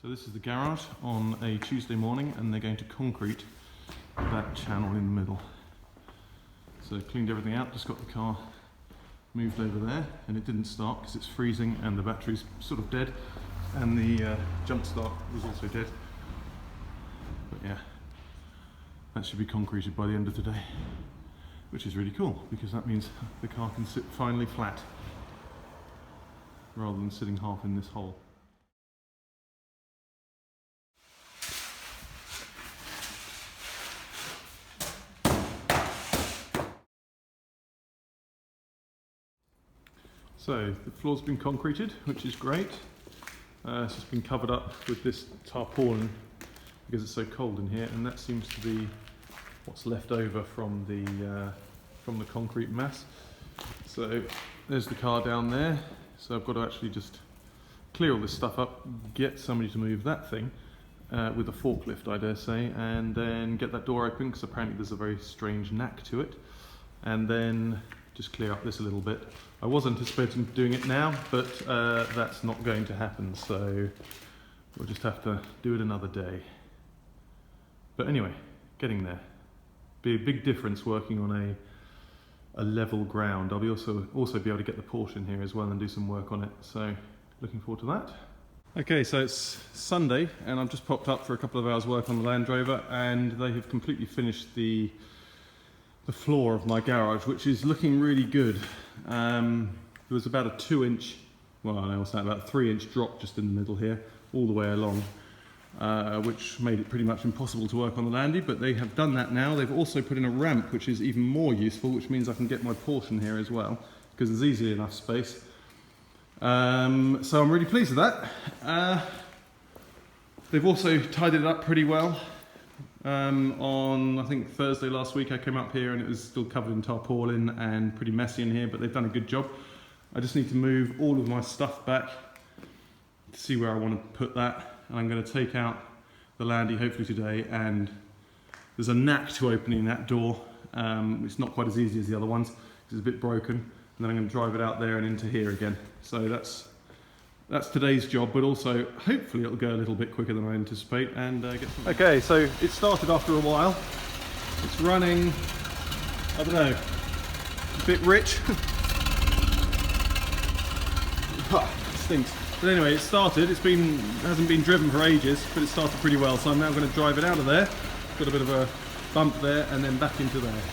So this is the garage on a Tuesday morning, and they're going to concrete that channel in the middle. So cleaned everything out, just got the car moved over there, and it didn't start because it's freezing and the battery's sort of dead, and the jump start was also dead. But yeah, that should be concreted by the end of the day, which is really cool because that means the car can sit finally flat rather than sitting half in this hole. So the floor's been concreted, which is great. It's just been covered up with this tarpaulin because it's so cold in here, and that seems to be what's left over from the concrete mass. So there's the car down there. So I've got to actually just clear all this stuff up, get somebody to move that thing with a forklift, I dare say, and then get that door open because apparently there's a very strange knack to it, and then just clear up this a little bit. I was anticipating doing it now, but that's not going to happen, so we'll just have to do it another day. But anyway, getting there. Be a big difference working on a level ground. I'll be also be able to get the Porsche in here as well and do some work on it, so looking forward to that. Okay, so it's Sunday and I've just popped up for a couple of hours work on the Land Rover, and they have completely finished the floor of my garage, which is looking really good. There was about a 2-inch, well, I know about a 3-inch drop just in the middle here, all the way along, which made it pretty much impossible to work on the Landy, but they have done that now. They've also put in a ramp, which is even more useful, which means I can get my Porsche in here as well, because there's easily enough space. So I'm really pleased with that. They've also tidied it up pretty well. On, I think, Thursday last week I came up here and it was still covered in tarpaulin and pretty messy in here, but they've done a good job. I just need to move all of my stuff back to see where I want to put that, and I'm going to take out the Landy hopefully today, and there's a knack to opening that door. It's not quite as easy as the other ones because it's a bit broken, and then I'm going to drive it out there and into here again. So that's today's job, but also hopefully it'll go a little bit quicker than I anticipate and get some... Okay, so it started after a while. It's running, I don't know, a bit rich. It stinks. But anyway, it started. It hasn't been driven for ages, but it started pretty well. So I'm now going to drive it out of there. Got a bit of a bump there and then back into there.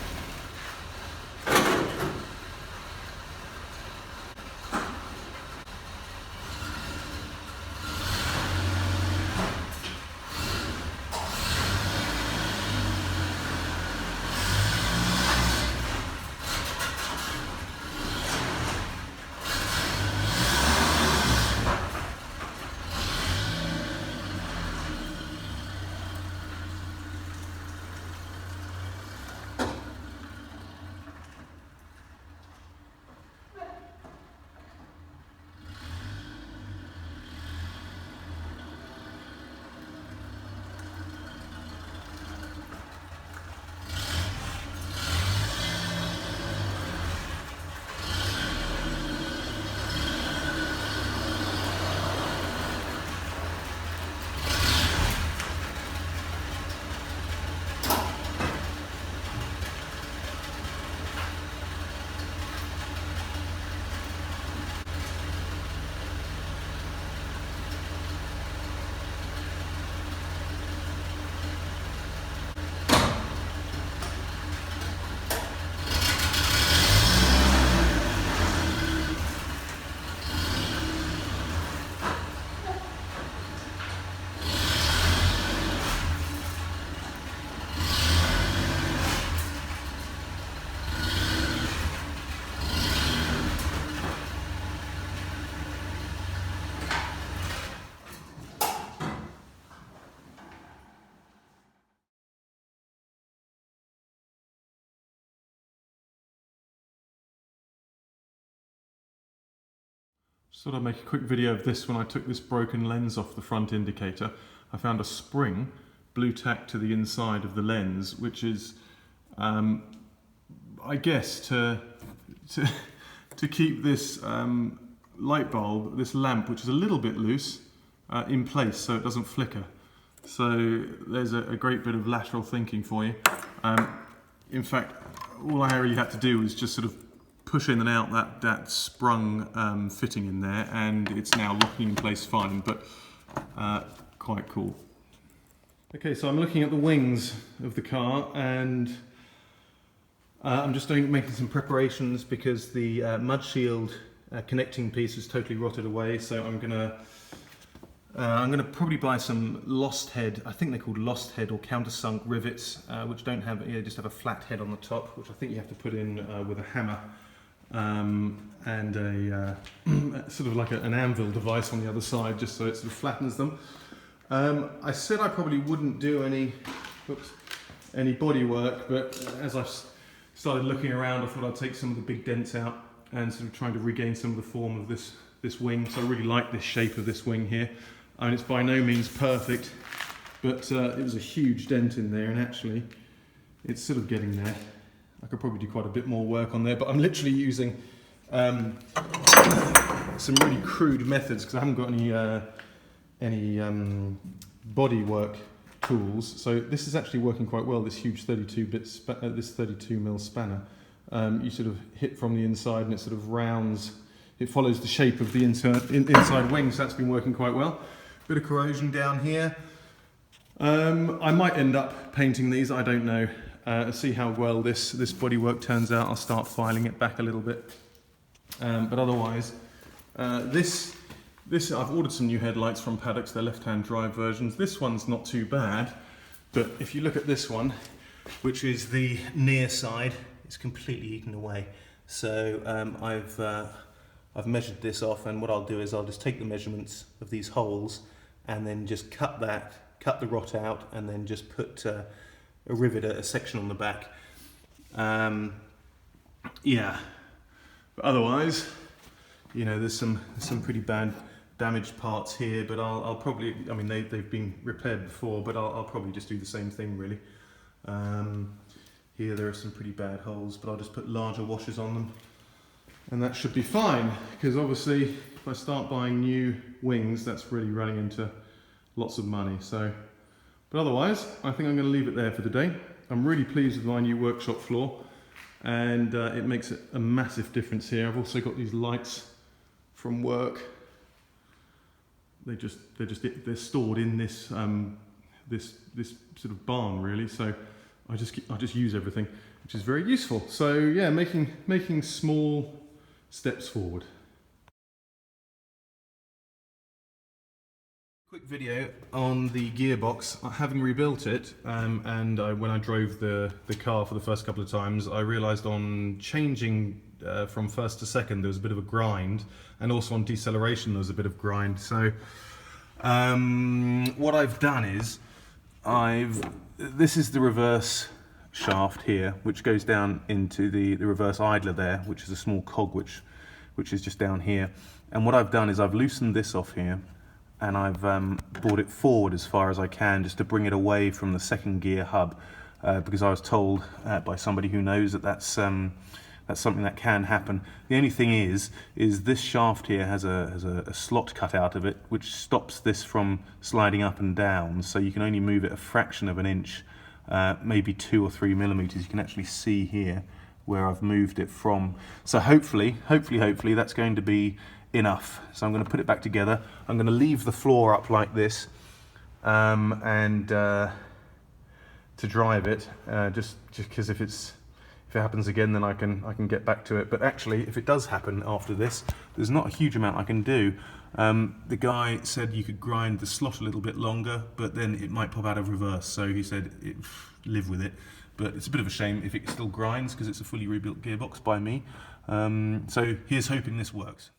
Just thought I'd make a quick video of this when I took this broken lens off the front indicator. I found a spring blue tack to the inside of the lens, which is, I guess, to keep this light bulb, this lamp, which is a little bit loose, in place so it doesn't flicker. So there's a great bit of lateral thinking for you. In fact, all I really had to do was just sort of push in and out that sprung fitting in there, and it's now locking in place fine, but quite cool. Okay, so I'm looking at the wings of the car, and I'm just making some preparations because the mud shield connecting piece is totally rotted away, so I'm gonna probably buy some lost head, I think they're called lost head or countersunk rivets, which don't have, just have a flat head on the top, which I think you have to put in with a hammer, and a sort of like an anvil device on the other side, just so it sort of flattens them. I said I probably wouldn't do any bodywork, but as I've started looking around, I thought I'd take some of the big dents out and sort of trying to regain some of the form of this wing. So I really like this shape of this wing here. I mean, it's by no means perfect, but it was a huge dent in there, and actually it's sort of getting there. I could probably do quite a bit more work on there, but I'm literally using some really crude methods because I haven't got any bodywork tools. So this is actually working quite well, this huge 32mm spanner. You sort of hit from the inside and it sort of rounds, it follows the shape of the inside wing, so that's been working quite well. Bit of corrosion down here. I might end up painting these, I don't know. See how well this bodywork turns out. I'll start filing it back a little bit. But otherwise, this I've ordered some new headlights from Paddocks, they're left-hand drive versions. This one's not too bad, but if you look at this one, which is the near side, it's completely eaten away. So I've measured this off, and what I'll do is I'll just take the measurements of these holes and then just cut the rot out, and then just put a rivet, a section on the back. Yeah, but otherwise, there's some pretty bad damaged parts here, but I'll probably, I mean they've been repaired before, but I'll probably just do the same thing really. Here there are some pretty bad holes, but I'll just put larger washers on them, and that should be fine, because obviously if I start buying new wings, that's really running into lots of money. So, but otherwise, I think I'm going to leave it there for today. I'm really pleased with my new workshop floor, and it makes a massive difference here. I've also got these lights from work. They're stored in this this sort of barn really. So I just use everything, which is very useful. So yeah, making small steps forward. Quick video on the gearbox. Having rebuilt it, and when I drove the car for the first couple of times, I realised on changing from first to second there was a bit of a grind, and also on deceleration there was a bit of grind. So what I've done is this is the reverse shaft here, which goes down into the reverse idler there, which is a small cog which is just down here. And what I've done is I've loosened this off here, and I've brought it forward as far as I can, just to bring it away from the second gear hub, because I was told by somebody who knows that that's something that can happen. The only thing is this shaft here has a slot cut out of it, which stops this from sliding up and down, so you can only move it a fraction of an inch, maybe 2 or 3 millimeters. You can actually see here where I've moved it from. So hopefully that's going to be enough. So I'm going to put it back together. I'm going to leave the floor up like this, and to drive it, just because if it happens again, then I can get back to it. But actually, if it does happen after this, there's not a huge amount I can do. The guy said you could grind the slot a little bit longer, but then it might pop out of reverse. So he said live with it. But it's a bit of a shame if it still grinds, because it's a fully rebuilt gearbox by me. So here's hoping this works.